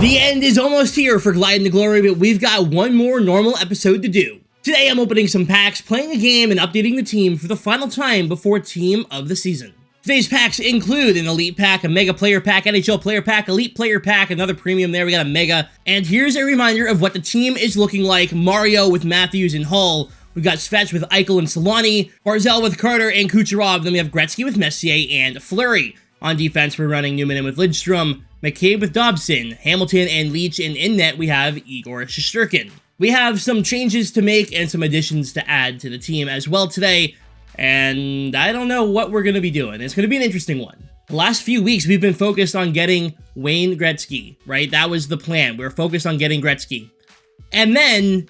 The end is almost here for Glide into Glory, but we've got one more normal episode to do. Today I'm opening some packs, playing a game, and updating the team for the final time before Team of the Season. Today's packs include an Elite Pack, a Mega Player Pack, NHL Player Pack, Elite Player Pack, another Premium there, we got a Mega, and here's a reminder of what the team is looking like. Mario with Matthews and Hull, we've got Thrash with Eichel and Solani, Barzal with Carter and Kucherov, then we have Gretzky with Messier and Fleury. On defense, we're running Newman in with Lidstrom, McCabe with Dobson, Hamilton and Leach, and in net we have Igor Shesterkin. We have some changes to make and some additions to add to the team as well today, and I don't know what we're going to be doing. It's going to be an interesting one. The last few weeks we've been focused on getting Wayne Gretzky, right? That was the plan. We were focused on getting Gretzky. And then,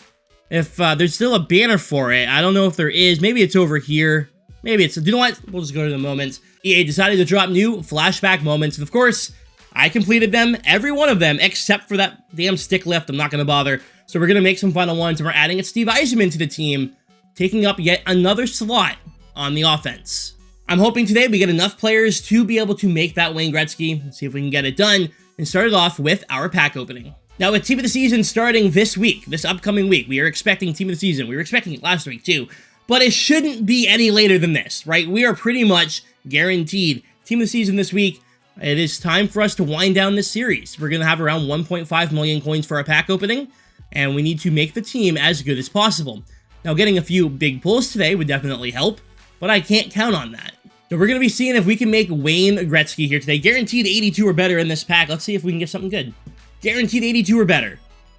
if there's still a banner for it, I don't know if there is. Maybe it's over here. Maybe it's, you know what? We'll just go to the moments. EA decided to drop new flashback moments, and of course, I completed them, every one of them, except for that damn stick lift. I'm not going to bother. So we're going to make some final ones, and we're adding a Steve Yzerman to the team, taking up yet another slot on the offense. I'm hoping today we get enough players to be able to make that Wayne Gretzky. Let's see if we can get it done, and start it off with our pack opening. Now, with Team of the Season starting this week, this upcoming week, we are expecting Team of the Season. We were expecting it last week, too. But it shouldn't be any later than this, right? We are pretty much guaranteed Team of the Season this week. It is time for us to wind down this series. We're going to have around 1.5 million coins for our pack opening, and we need to make the team as good as possible. Now, getting a few big pulls today would definitely help, but I can't count on that. So we're going to be seeing if we can make Wayne Gretzky here today. Guaranteed 82 or better in this pack. Let's see if we can get something good. Guaranteed 82 or better.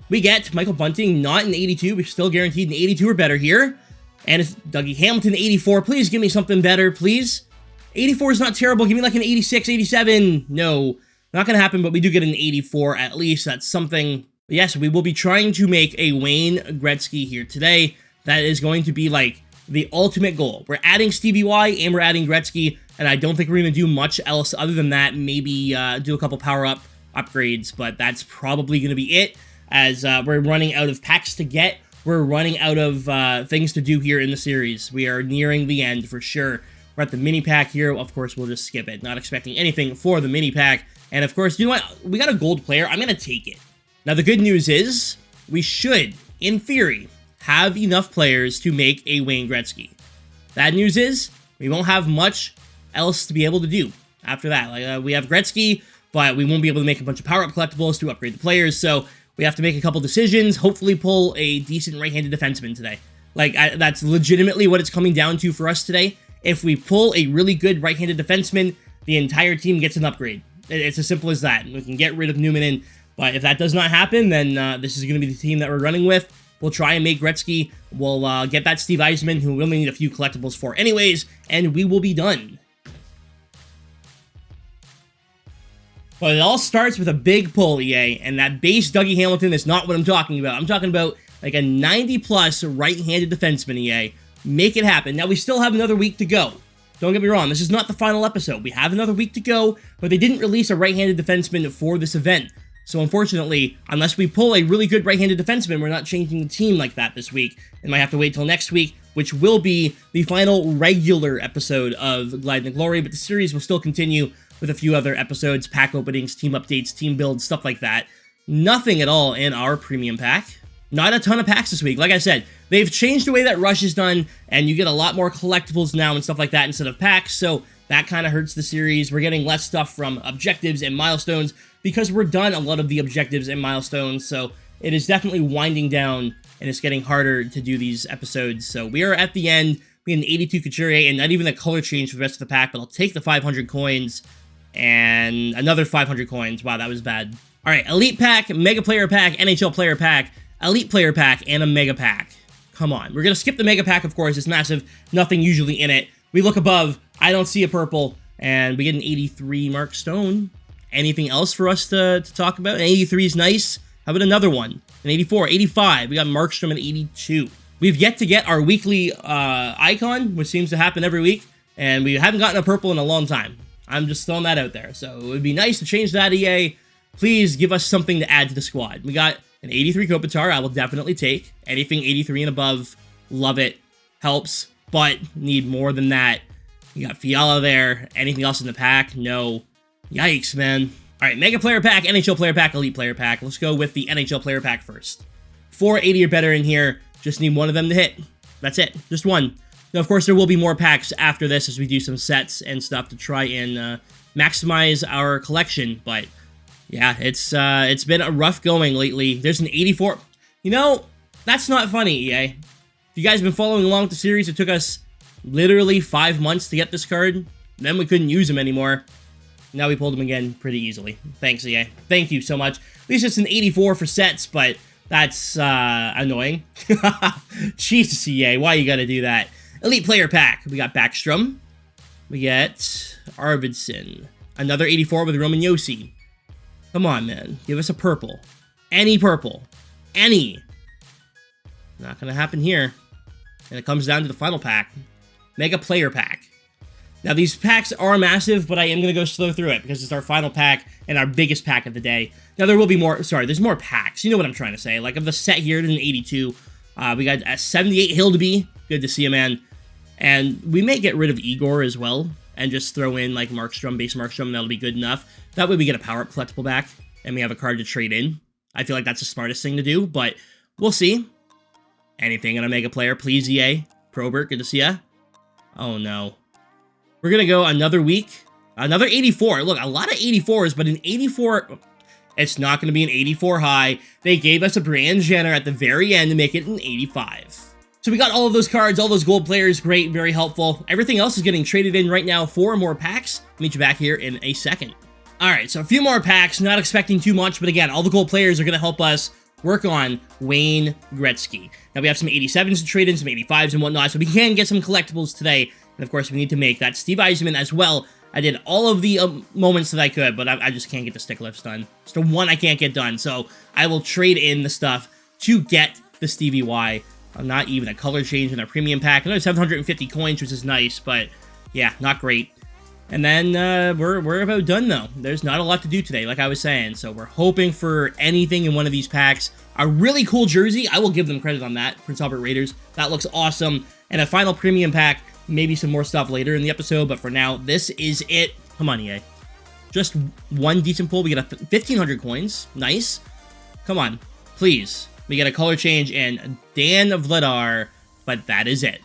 We get Michael Bunting, not an 82. We're still guaranteed an 82 or better here. And it's Dougie Hamilton, 84. Please give me something better, please. 84 is not terrible. Give me like an 86, 87. No, not going to happen, but we do get an 84 at least. That's something. Yes, we will be trying to make a Wayne Gretzky here today. That is going to be like the ultimate goal. We're adding Stevie Y and we're adding Gretzky, and I don't think we're going to do much else other than that. Maybe do a couple power-up upgrades, but that's probably going to be it, as we're running out of packs to get. We're running out of things to do here in the series. We are nearing the end for sure. We're at the mini pack here. Of course, we'll just skip it. Not expecting anything for the mini pack. And of course, you know what? We got a gold player. I'm going to take it. Now, the good news is we should, in theory, have enough players to make a Wayne Gretzky. Bad news is we won't have much else to be able to do after that. Like we have Gretzky, but we won't be able to make a bunch of power-up collectibles to upgrade the players. So we have to make a couple decisions, hopefully pull a decent right-handed defenseman today. Like, that's legitimately what it's coming down to for us today. If we pull a really good right-handed defenseman, the entire team gets an upgrade. It's as simple as that. We can get rid of Newman in, but if that does not happen, then this is going to be the team that we're running with. We'll try and make Gretzky. We'll get that Steve Yzerman, who we only need a few collectibles for anyways, and we will be done. But it all starts with a big pull, EA, and that base Dougie Hamilton is not what I'm talking about. I'm talking about like a 90-plus right-handed defenseman, EA. Make it happen. Now, we still have another week to go. Don't get me wrong, this is not the final episode. We have another week to go, but they didn't release a right-handed defenseman for this event. So unfortunately, unless we pull a really good right-handed defenseman, we're not changing the team like that this week. And might have to wait till next week, which will be the final regular episode of Glide into Glory, but the series will still continue with a few other episodes, pack openings, team updates, team builds, stuff like that. Nothing at all in our premium pack. Not a ton of packs this week. Like I said, they've changed the way that Rush is done, and you get a lot more collectibles now and stuff like that instead of packs, so that kind of hurts the series. We're getting less stuff from objectives and milestones because we're done a lot of the objectives and milestones, so it is definitely winding down, and it's getting harder to do these episodes. So we are at the end. We had an 82 Couturier, and not even a color change for the rest of the pack, but I'll take the 500 coins, and another 500 coins. Wow, that was bad. All right, Elite Pack, Mega Player Pack, NHL Player Pack, Elite Player Pack, and a Mega Pack. Come on. We're going to skip the Mega Pack, of course. It's massive. Nothing usually in it. We look above. I don't see a purple. And we get an 83 Mark Stone. Anything else for us to talk about? An 83 is nice. How about another one? An 84, 85. We got Markstrom at 82. We've yet to get our weekly icon, which seems to happen every week. And we haven't gotten a purple in a long time. I'm just throwing that out there. So it would be nice to change that, EA. Please give us something to add to the squad. We got an 83 Kopitar, I will definitely take. Anything 83 and above, love it. Helps, but need more than that. You got Fiala there. Anything else in the pack? No. Yikes, man. All right, Mega Player Pack, NHL Player Pack, Elite Player Pack. Let's go with the NHL Player Pack first. 480 or better in here. Just need one of them to hit. That's it. Just one. Now, of course, there will be more packs after this as we do some sets and stuff to try and maximize our collection. But yeah, it's been a rough going lately. There's an 84. You know, that's not funny, EA. If you guys have been following along with the series, it took us literally 5 months to get this card. Then we couldn't use him anymore. Now we pulled him again pretty easily. Thanks, EA. Thank you so much. At least it's an 84 for sets, but that's annoying. Jesus, EA, why you gotta do that? Elite Player Pack. We got Backstrom. We get Arvidsson. Another 84 with Roman Josi. Come on, man. Give us a purple. Any purple. Any. Not gonna happen here. And it comes down to the final pack. Mega Player Pack. Now, these packs are massive, but I am going to go slow through it because it's our final pack and our biggest pack of the day. Now, there will be more, there's more packs. You know what I'm trying to say. Like, of the set here, there's an 82. We got a 78 Hildeby. Good to see you, man. And we may get rid of Igor as well and just throw in, like, Markstrom, base Markstrom, and that'll be good enough. That way we get a power-up collectible back, and we have a card to trade in. I feel like that's the smartest thing to do, but we'll see. Anything in a Mega Player, please, EA. Probert, good to see ya. Oh, no. We're going to go another week. Another 84. Look, a lot of 84s, but an 84... It's not going to be an 84 high. They gave us a Brand Jenner at the very end to make it an 85. So we got all of those cards, all those gold players. Great, very helpful. Everything else is getting traded in right now for more packs. I'll meet you back here in a second. All right, so a few more packs. Not expecting too much, but again, all the gold players are going to help us work on Wayne Gretzky. Now we have some 87s to trade in, some 85s and whatnot, so we can get some collectibles today. And of course, we need to make that Steve Yzerman as well. I did all of the moments that I could, but I just can't get the stick lifts done. It's the one I can't get done, so I will trade in the stuff to get the Stevie Y. Not even a color change in our premium pack. Another 750 coins, which is nice, but yeah, not great. And then we're about done, though. There's not a lot to do today, like I was saying, so we're hoping for anything in one of these packs. A really cool jersey. I will give them credit on that. Prince Albert Raiders. That looks awesome. And a final premium pack. Maybe some more stuff later in the episode, but for now, this is it. Come on, EA. Just one decent pull. We get a 1,500 coins. Nice. Come on. Please. We get a color change and Dan Vladar, but that is it.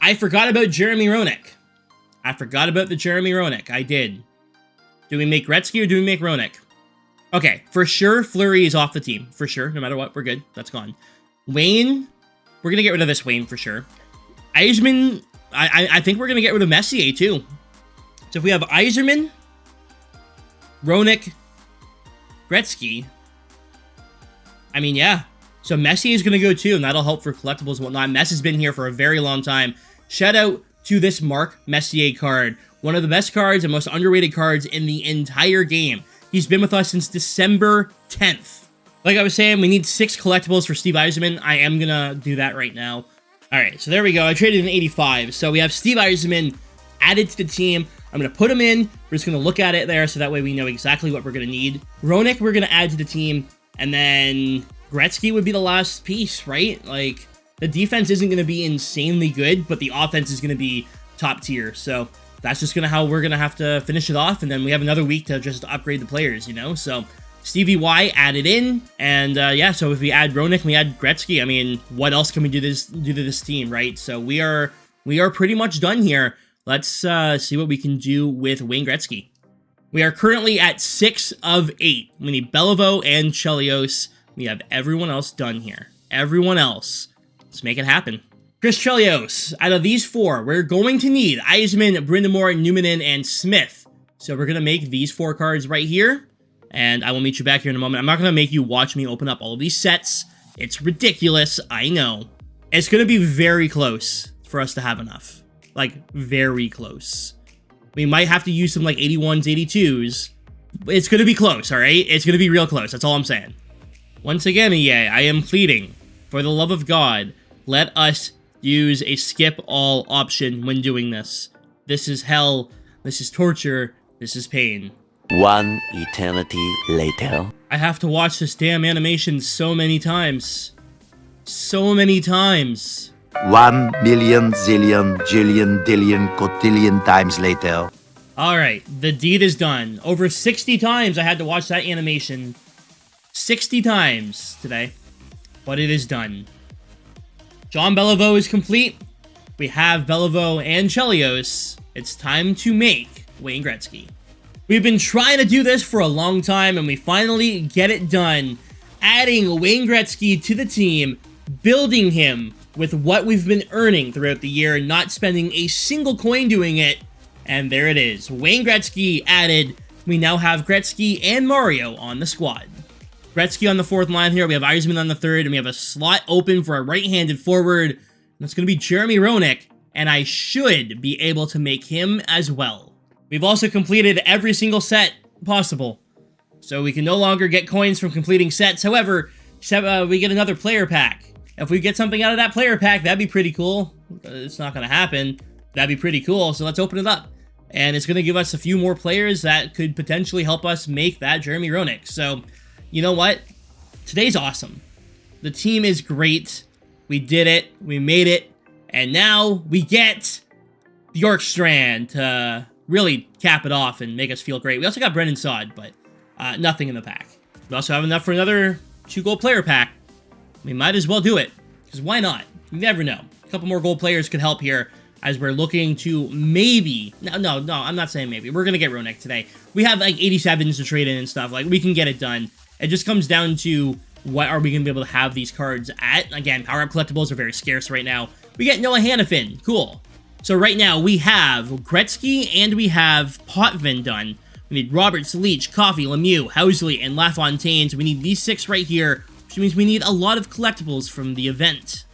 I forgot about Jeremy Roenick. I forgot about the Jeremy Roenick. I did. Do we make Gretzky or do we make Roenick? Okay, for sure, Fleury is off the team. For sure. No matter what, we're good. That's gone. Wayne. We're going to get rid of this Wayne for sure. Yzerman... I think we're going to get rid of Messier, too. So if we have Yzerman, Roenick, Gretzky, I mean, yeah. So Messier is going to go, too, and that'll help for collectibles and whatnot. Mess has been here for a very long time. Shout out to this Mark Messier card. One of the best cards and most underrated cards in the entire game. He's been with us since December 10th. Like I was saying, we need 6 collectibles for Steve Yzerman. I am going to do that right now. Alright, so there we go. I traded an 85. So we have Steve Yzerman added to the team. I'm going to put him in. We're just going to look at it there so that way we know exactly what we're going to need. Roenick, we're going to add to the team. And then Gretzky would be the last piece, right? Like, the defense isn't going to be insanely good, but the offense is going to be top tier. So that's just how we're going to have to finish it off. And then we have another week to just upgrade the players, you know? So Stevie Y added in, and yeah, so if we add Roenick, we add Gretzky, I mean, what else can we do to this team, right? So we are pretty much done here. Let's see what we can do with Wayne Gretzky. We are currently at 6 of 8. We need Beliveau and Chelios. We have everyone else done here. Everyone else. Let's make it happen. Chris Chelios, out of these 4, we're going to need Yzerman, Brindamore, Numanen, and Smith. So we're going to make these 4 cards right here. And I will meet you back here in a moment. I'm not going to make you watch me open up all of these sets. It's ridiculous, I know. It's going to be very close for us to have enough. Like, very close. We might have to use some, like, 81s, 82s. It's going to be close, alright? It's going to be real close, that's all I'm saying. Once again, EA, I am pleading, for the love of God, let us use a skip all option when doing this. This is hell, this is torture, this is pain. One eternity later. I have to watch this damn animation so many times. So many times. 1 million, zillion, jillion, dillion, cotillion times later. All right, the deed is done. Over 60 times I had to watch that animation. 60 times today, but it is done. John Beliveau is complete. We have Beliveau and Chelios. It's time to make Wayne Gretzky. We've been trying to do this for a long time, and we finally get it done. Adding Wayne Gretzky to the team, building him with what we've been earning throughout the year, not spending a single coin doing it. And there it is. Wayne Gretzky added. We now have Gretzky and Mario on the squad. Gretzky on the fourth line here. We have Yzerman on the third, and we have a slot open for a right-handed forward. That's going to be Jeremy Roenick, and I should be able to make him as well. We've also completed every single set possible, so we can no longer get coins from completing sets. However, we get another player pack. If we get something out of that player pack, that'd be pretty cool. It's not going to happen. That'd be pretty cool, so let's open it up. And it's going to give us a few more players that could potentially help us make that Jeremy Roenick. So, you know what? Today's awesome. The team is great. We did it. We made it. And now we get Bjorkstrand to really cap it off and make us feel great. We also got Brendan Saad, but nothing in the pack. We also have enough for another 2-goal player pack. We might as well do it, because why not? You never know. A couple more goal players could help here, as we're looking to maybe... No, I'm not saying maybe. We're going to get Roenick today. We have like 87s to trade in and stuff. Like, we can get it done. It just comes down to what are we going to be able to have these cards at. Again, power-up collectibles are very scarce right now. We get Noah Hannafin. Cool. So right now, we have Gretzky and we have Potvin done. We need Roberts, Leach, Coffey, Lemieux, Housley, and LaFontaine. So we need these 6 right here, which means we need a lot of collectibles from the event.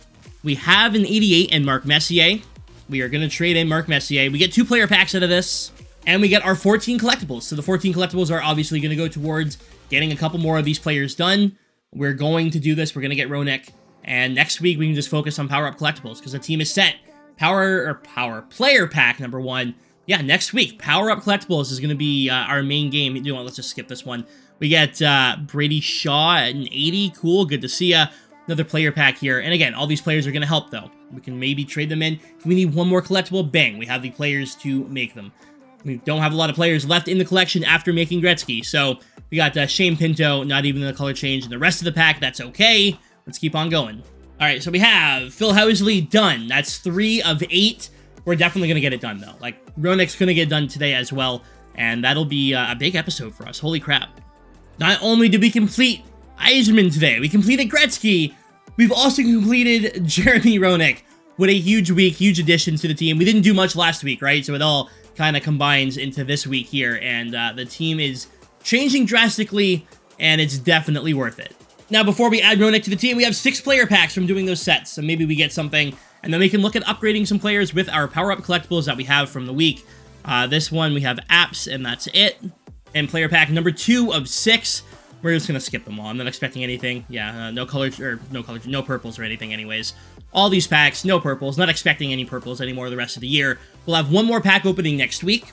We have an 88 and Mark Messier. We are going to trade in Mark Messier. We get 2 player packs out of this, and we get our 14 collectibles. So the 14 collectibles are obviously going to go towards getting a couple more of these players done. We're going to do this. We're going to get Roenick, and next week we can just focus on power-up collectibles because the team is set. Player pack number 1. Yeah, next week, power-up collectibles is going to be our main game. You know what, let's just skip this one. We get Brady Shaw at an 80. Cool, good to see ya. Another player pack here. And again, all these players are going to help, though. We can maybe trade them in. If we need one more collectible, bang, we have the players to make them. We don't have a lot of players left in the collection after making Gretzky. So we got Shane Pinto, not even the color change. And the rest of the pack, that's okay. Let's keep on going. All right, so we have Phil Housley done. That's 3 of 8. We're definitely going to get it done, though. Like, Roenick's going to get done today as well. And that'll be a big episode for us. Holy crap. Not only did we complete Yzerman today, we completed Gretzky. We've also completed Jeremy Roenick. What a huge week, huge addition to the team. We didn't do much last week, right? So it all kind of combines into this week here. And the team is changing drastically, and it's definitely worth it. Now, before we add Roenick to the team, we have 6 player packs from doing those sets. So maybe we get something, and then we can look at upgrading some players with our power-up collectibles that we have from the week. This one, we have apps, and that's it. And player pack number 2 of 6. We're just going to skip them all. I'm not expecting anything. Yeah, no purples or anything anyways. All these packs, no purples. Not expecting any purples anymore the rest of the year. We'll have one more pack opening next week,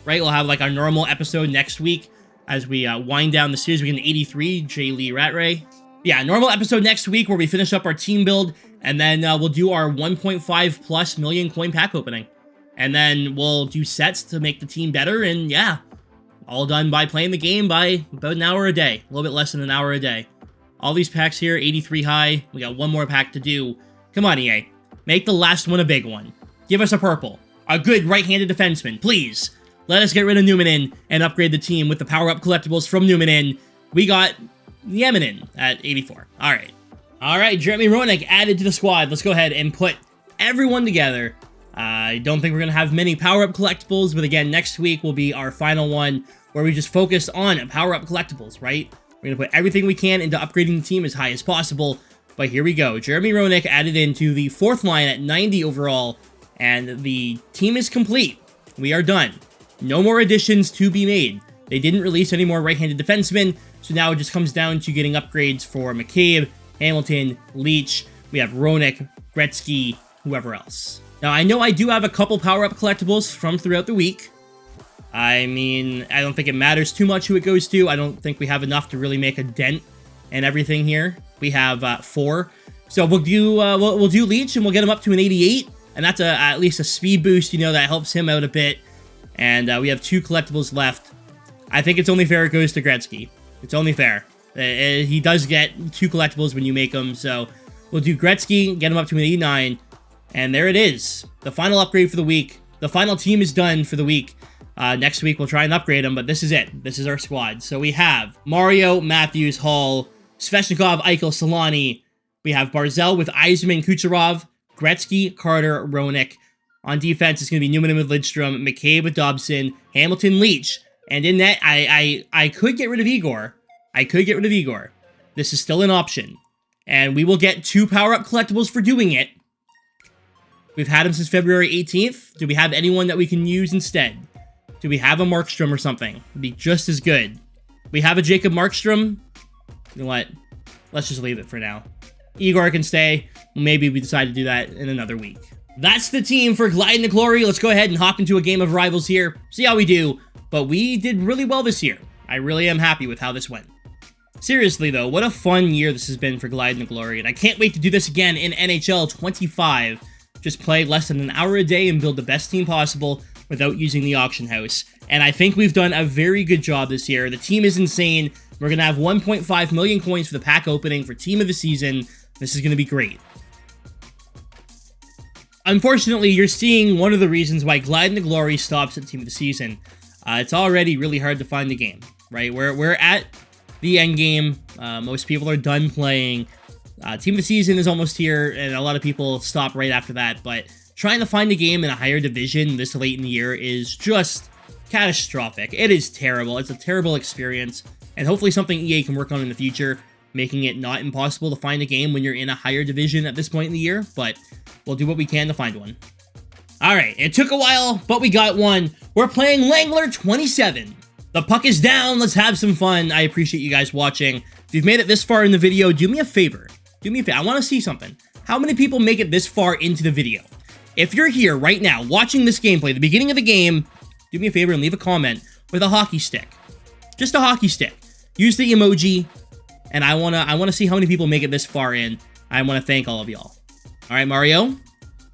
right? We'll have like our normal episode next week as we wind down the series. We get an 83, J. Lee Rattray. Yeah, normal episode next week where we finish up our team build, and then we'll do our 1.5 plus million coin pack opening. And then we'll do sets to make the team better, and yeah, all done by playing the game by about an hour a day. A little bit less than an hour a day. All these packs here, 83 high. We got one more pack to do. Come on, EA. Make the last one a big one. Give us a purple. A good right-handed defenseman, please. Let us get rid of Numanen and upgrade the team with the power-up collectibles from Numanen. We got Yeminin at 84. All right, Jeremy Roenick added to the squad. Let's go ahead and put everyone together. I don't think we're going to have many power-up collectibles, but again, next week will be our final one where we just focus on power-up collectibles, right? We're going to put everything we can into upgrading the team as high as possible. But here we go. Jeremy Roenick added into the 4th line at 90 overall, and the team is complete. We are done. No more additions to be made. They didn't release any more right-handed defensemen, so now it just comes down to getting upgrades for McCabe, Hamilton, Leach. We have Roenick, Gretzky, whoever else. Now, I know I do have a couple power-up collectibles from throughout the week. I mean, I don't think it matters too much who it goes to. I don't think we have enough to really make a dent in everything here. We have 4. So we'll do Leach, and we'll get him up to an 88. And that's at least a speed boost, you know, that helps him out a bit. And we have 2 collectibles left. I think it's only fair it goes to Gretzky. It's only fair. He does get 2 collectibles when you make them, so we'll do Gretzky, get him up to an 89, and there it is. The final upgrade for the week. The final team is done for the week. Next week we'll try and upgrade them, but this is it. This is our squad. So we have Mario, Matthews, Hall, Svechnikov, Eichel, Solani. We have Barzal with Yzerman, Kucherov, Gretzky, Carter, Roenick. On defense, it's going to be Newman with Lidstrom, McCabe with Dobson, Hamilton, Leach. And in net, I could get rid of Igor. I could get rid of Igor. This is still an option. And we will get 2 power-up collectibles for doing it. We've had him since February 18th. Do we have anyone that we can use instead? Do we have a Markstrom or something? It'd be just as good. We have a Jacob Markstrom. You know what? Let's just leave it for now. Igor can stay. Maybe we decide to do that in another week. That's the team for Glide into Glory. Let's go ahead and hop into a game of Rivals here. See how we do. But we did really well this year. I really am happy with how this went. Seriously though, what a fun year this has been for Glide into Glory. And I can't wait to do this again in NHL 25. Just play less than an hour a day and build the best team possible without using the auction house. And I think we've done a very good job this year. The team is insane. We're going to have 1.5 million coins for the pack opening for Team of the Season. This is going to be great. Unfortunately, you're seeing one of the reasons why Glide into Glory stops at Team of the Season. It's already really hard to find the game, right? We're at the end game. Most people are done playing. Team of the Season is almost here, and a lot of people stop right after that, but trying to find a game in a higher division this late in the year is just catastrophic. It is terrible. It's a terrible experience, and hopefully something EA can work on in the future, making it not impossible to find a game when you're in a higher division at this point in the year, but we'll do what we can to find one. Alright, it took a while, but we got one. We're playing Langler 27. The puck is down, let's have some fun. I appreciate you guys watching. If you've made it this far in the video, do me a favor. I want to see something. How many people make it this far into the video? If you're here right now watching this gameplay, the beginning of the game, do me a favor and leave a comment with a hockey stick. Just a hockey stick. Use the emoji, and I wanna see how many people make it this far in. I want to thank all of y'all. All right, Mario,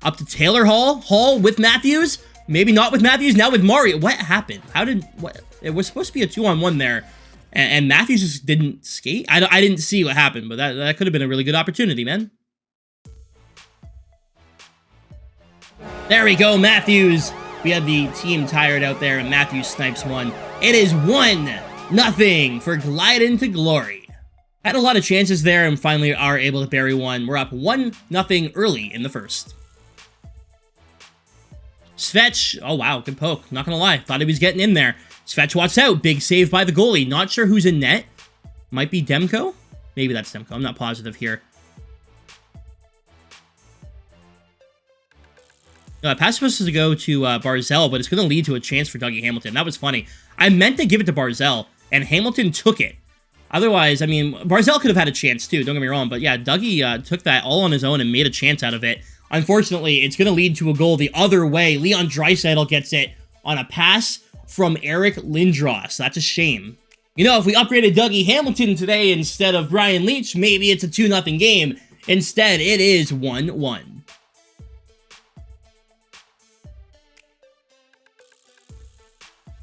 up to Taylor Hall. Hall with Matthews. Maybe not with Matthews. Now with Mario. What happened? What? It was supposed to be a 2-on-1 there. And Matthews just didn't skate? I didn't see what happened, but that could have been a really good opportunity, man. There we go, Matthews. We had the team tired out there, and Matthews snipes one. It is 1-0 for Glide into Glory. Had a lot of chances there, and finally are able to bury one. We're up 1-0 early in the first. Svech, oh wow, good poke. Not gonna lie, thought he was getting in there. Svech watch out, big save by the goalie. Not sure who's in net. Might be Demko? Maybe that's Demko, I'm not positive here. Pass supposed to go to Barzal, but it's going to lead to a chance for Dougie Hamilton. That was funny. I meant to give it to Barzal, and Hamilton took it. Otherwise, I mean, Barzal could have had a chance too, don't get me wrong, but yeah, Dougie took that all on his own and made a chance out of it. Unfortunately, it's going to lead to a goal the other way. Leon Draisaitl gets it on a pass from Eric Lindros. That's a shame. You know, if we upgraded Dougie Hamilton today instead of Brian Leach, maybe it's a 2-0 game. Instead, it is 1-1.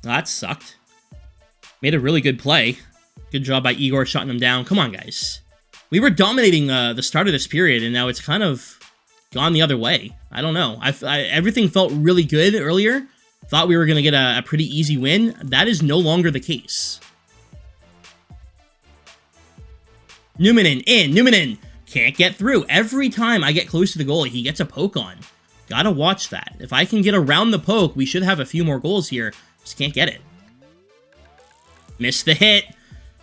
That sucked. Made a really good play. Good job by Igor shutting him down. Come on, guys. We were dominating the start of this period, and now it's kind of gone the other way. I don't know. Everything felt really good earlier. Thought we were going to get a pretty easy win. That is no longer the case. Newman in. Newman in. Can't get through. Every time I get close to the goalie, he gets a poke on. Gotta watch that. If I can get around the poke, we should have a few more goals here. Just can't get it. Missed the hit.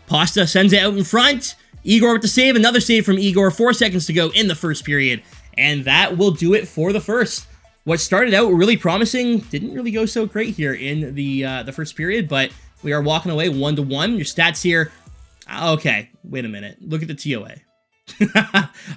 Pasta sends it out in front. Igor with the save. Another save from Igor. 4 seconds to go in the first period. And that will do it for the first. What started out really promising didn't really go so great here in the first period, but we are walking away 1-1. Your stats here. Okay, wait a minute. Look at the TOA.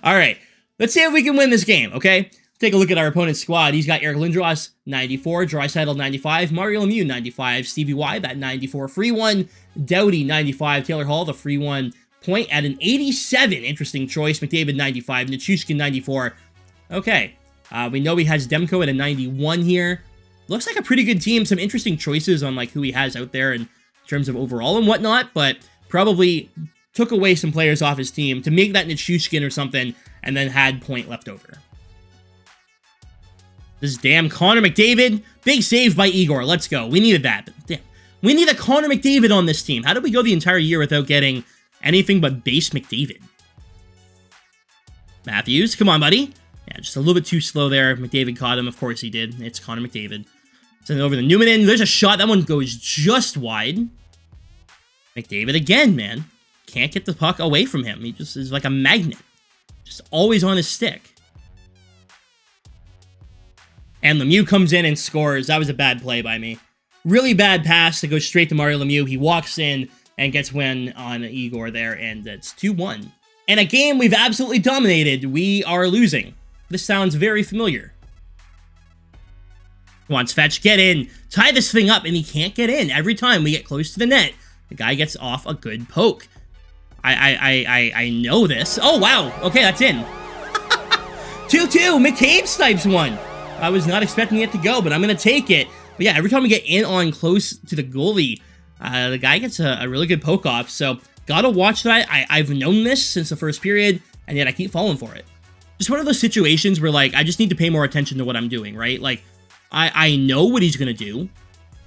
All right, let's see if we can win this game, okay? Take a look at our opponent's squad. He's got Eric Lindros, 94, Draisaitl, 95, Mario Lemieux, 95, Stevie Y, that 94 free one, Doughty, 95, Taylor Hall, the free one, Point at an 87, interesting choice, McDavid, 95, Nichushkin, 94. Okay, we know he has Demko at a 91 here. looks like a pretty good team. Some interesting choices on like who he has out there in terms of overall and whatnot, but probably took away some players off his team to make that Nichushkin or something, and then had point left over. This damn Connor McDavid. Big save by Igor. Let's go. We needed that. But damn. We need a Connor McDavid on this team. How did we go the entire year without getting anything but base McDavid? Matthews, come on, buddy. Yeah, just a little bit too slow there. McDavid caught him. Of course he did. It's Connor McDavid. Send it over to Newman. There's a shot. That one goes just wide. McDavid again, man. Can't get the puck away from him. He just is like a magnet. Just always on his stick. And Lemieux comes in and scores. That was a bad play by me. Really bad pass to go straight to Mario Lemieux. He walks in and gets win on Igor there, and it's 2-1. And a game we've absolutely dominated, we are losing. This sounds very familiar. Wants Fetch, get in, tie this thing up, and he can't get in. Every time we get close to the net, the guy gets off a good poke. I know this. Oh, wow. Okay, that's in. 2-2. McCabe snipes one. I was not expecting it to go, but I'm going to take it. But yeah, every time we get in on close to the goalie, the guy gets a really good poke off. So, gotta watch that. I've known this since the first period, and yet I keep falling for it. Just one of those situations where, like, I just need to pay more attention to what I'm doing, right? Like, I know what he's going to do,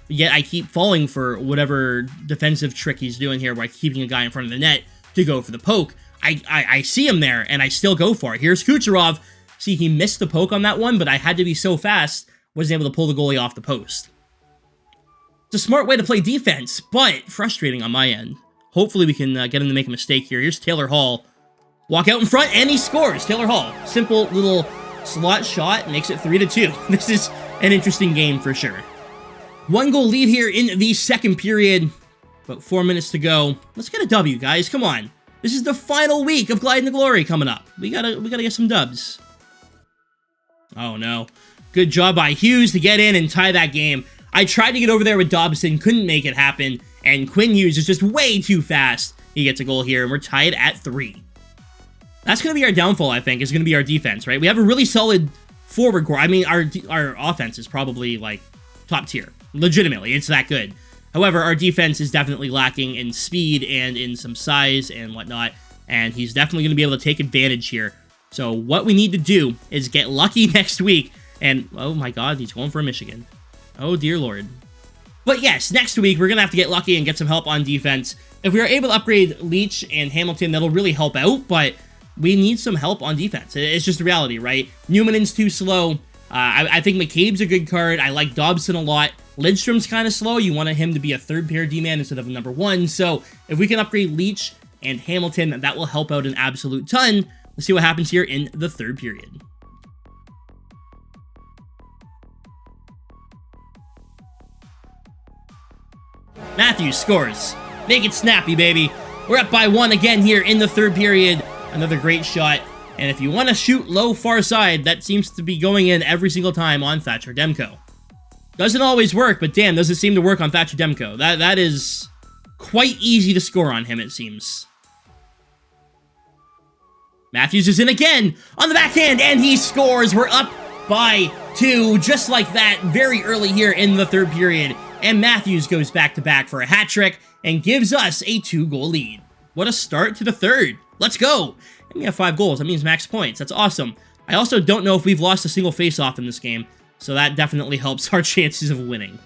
yet I keep falling for whatever defensive trick he's doing here by keeping a guy in front of the net to go for the poke. I see him there, and I still go for it. Here's Kucherov. See, he missed the poke on that one, but I had to be so fast, wasn't able to pull the goalie off the post. It's a smart way to play defense, but frustrating on my end. Hopefully we can get him to make a mistake here. Here's Taylor Hall. Walk out in front, and he scores. Taylor Hall. Simple little slot shot, makes it 3-2. This is an interesting game for sure. 1-goal lead here in the second period. About 4 minutes to go. Let's get a W, guys. Come on. This is the final week of Glide in the Glory coming up. We gotta get some dubs. Oh, no. Good job by Hughes to get in and tie that game. I tried to get over there with Dobson, couldn't make it happen, and Quinn Hughes is just way too fast. He gets a goal here, and we're tied at 3. That's going to be our downfall, I think, is going to be our defense, right? We have a really solid forward core. I mean, our offense is probably, like, top tier. Legitimately, it's that good. However, our defense is definitely lacking in speed and in some size and whatnot, and he's definitely going to be able to take advantage here. So what we need to do is get lucky next week, and, oh my god, he's going for Michigan. Oh dear lord. But yes, next week, we're going to have to get lucky and get some help on defense. If we are able to upgrade Leach and Hamilton, that'll really help out, but we need some help on defense. It's just the reality, right? Newman's too slow. I think McCabe's a good card. I like Dobson a lot. Lidstrom's kind of slow. You want him to be a third-pair D-man instead of a number 1. So if we can upgrade Leach and Hamilton, that will help out an absolute ton. Let's see what happens here in the third period. Matthews scores. Make it snappy, baby. We're up by 1 again here in the third period. Another great shot. And if you want to shoot low far side, that seems to be going in every single time on Thatcher Demko. Doesn't always work, but damn, does it seem to work on Thatcher Demko. That is quite easy to score on him, it seems. Matthews is in again on the backhand, and he scores. We're up by 2, just like that, very early here in the third period. And Matthews goes back-to-back for a hat trick and gives us a 2-goal lead. What a start to the third. Let's go. And we have 5 goals. That means max points. That's awesome. I also don't know if we've lost a single face-off in this game, so that definitely helps our chances of winning.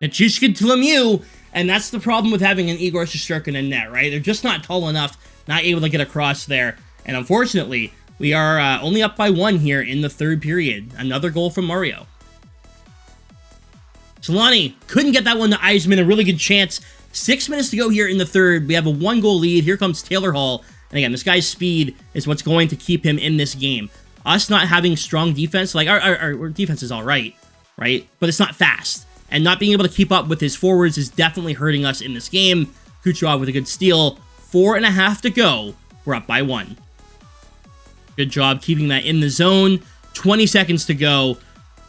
Nichushkin to Lemieux, and that's the problem with having an Igor Shesterkin in net, right? They're just not tall enough, not able to get across there. And unfortunately, we are only up by 1 here in the third period. Another goal from Mario. Solani couldn't get that one to Eisman, a really good chance. 6 minutes to go here in the third. We have a 1-goal lead. Here comes Taylor Hall. And again, this guy's speed is what's going to keep him in this game. Us not having strong defense, like our defense is all right? But it's not fast. And not being able to keep up with his forwards is definitely hurting us in this game. Kucherov with a good steal. 4.5 to go. We're up by 1. Good job keeping that in the zone. 20 seconds to go.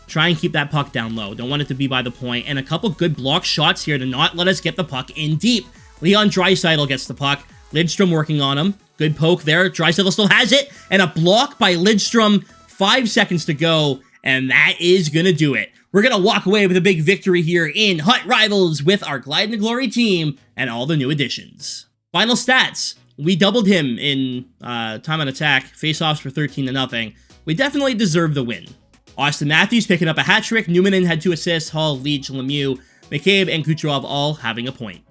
Try and keep that puck down low. Don't want it to be by the point. And a couple good block shots here to not let us get the puck in deep. Leon Draisaitl gets the puck. Lidstrom working on him. Good poke there. Draisaitl still has it. And a block by Lidstrom. 5 seconds to go. And that is gonna do it. We're gonna walk away with a big victory here in Hut Rivals with our Glide into Glory team and all the new additions. Final stats. We doubled him in time on attack, face-offs for 13-0. We definitely deserve the win. Austin Matthews picking up a hat trick, Numanen had 2 assists, Hall, Leach, Lemieux, McCabe, and Kucherov all having a point.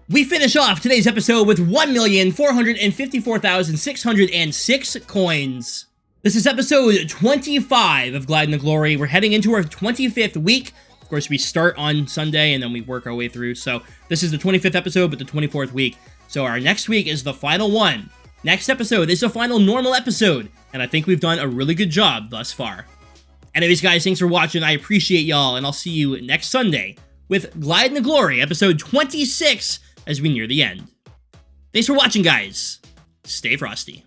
We finish off today's episode with 1,454,606 coins. This is episode 25 of Glide into Glory. We're heading into our 25th week. Of course, we start on Sunday and then we work our way through. So this is the 25th episode, but the 24th week. So our next week is the final one. Next episode is the final normal episode. And I think we've done a really good job thus far. Anyways, guys, thanks for watching. I appreciate y'all. And I'll see you next Sunday with Glide into Glory, episode 26, as we near the end. Thanks for watching, guys. Stay frosty.